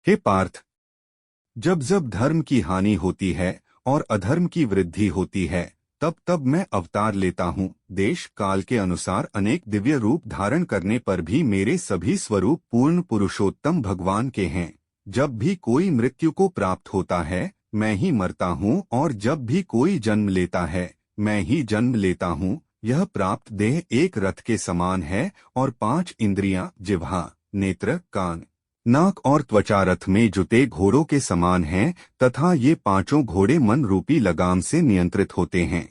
हे पार्थ, जब जब धर्म की हानि होती है और अधर्म की वृद्धि होती है, तब तब मैं अवतार लेता हूँ। देश काल के अनुसार अनेक दिव्य रूप धारण करने पर भी मेरे सभी स्वरूप पूर्ण पुरुषोत्तम भगवान के हैं। जब भी कोई मृत्यु को प्राप्त होता है, मैं ही मरता हूँ, और जब भी कोई जन्म लेता है, मैं ही जन्म लेता हूँ। यह प्राप्त देह एक रथ के समान है और 5 इंद्रियां जिह्वा, नेत्र, कान, नाक और त्वचा रथ में जुटे घोड़ों के समान हैं, तथा ये पांचों घोड़े मन रूपी लगाम से नियंत्रित होते हैं।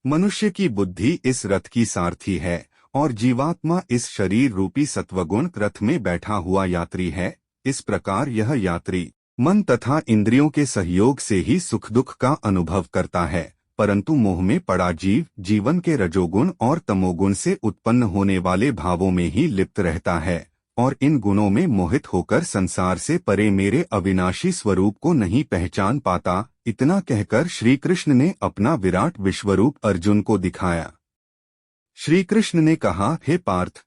मनुष्य की बुद्धि इस रथ की सारथी है और जीवात्मा इस शरीर रूपी सत्वगुण रथ में बैठा हुआ यात्री है। इस प्रकार यह यात्री मन तथा इंद्रियों के सहयोग से ही सुख दुख का अनुभव करता है, परंतु मोह में पड़ा जीव जीवन के रजोगुण और तमोगुण से उत्पन्न होने वाले भावों में ही लिप्त रहता है और इन गुणों में मोहित होकर संसार से परे मेरे अविनाशी स्वरूप को नहीं पहचान पाता। इतना कहकर श्री कृष्ण ने अपना विराट विश्वरूप अर्जुन को दिखाया। श्री कृष्ण ने कहा, हे पार्थ,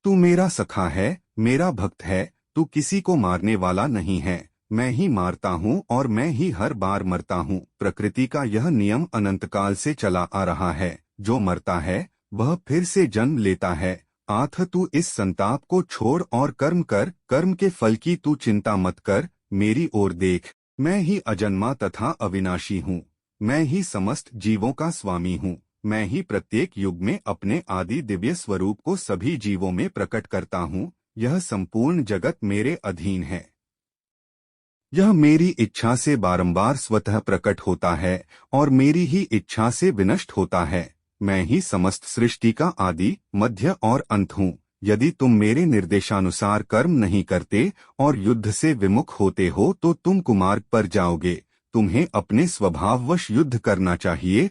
तू मेरा सखा है, मेरा भक्त है, तू किसी को मारने वाला नहीं है। मैं ही मारता हूँ और मैं ही हर बार मरता हूँ। प्रकृति का यह नियम अनंतकाल से चला आ रहा है। जो मरता है वह फिर से जन्म लेता है। आथ तू इस संताप को छोड़ और कर्म कर। कर्म के फल की तू चिंता मत कर, मेरी ओर देख। मैं ही अजन्मा तथा अविनाशी हूँ। मैं ही समस्त जीवों का स्वामी हूँ। मैं ही प्रत्येक युग में अपने आदि दिव्य स्वरूप को सभी जीवों में प्रकट करता हूँ। यह संपूर्ण जगत मेरे अधीन है। यह मेरी इच्छा से बारंबार स्वतः प्रकट होता है और मेरी ही इच्छा से विनष्ट होता है। मैं ही समस्त सृष्टि का आदि, मध्य और अंत हूँ। यदि तुम मेरे निर्देशानुसार कर्म नहीं करते और युद्ध से विमुख होते हो तो तुम कुमार्ग पर जाओगे। तुम्हें अपने स्वभाववश युद्ध करना चाहिए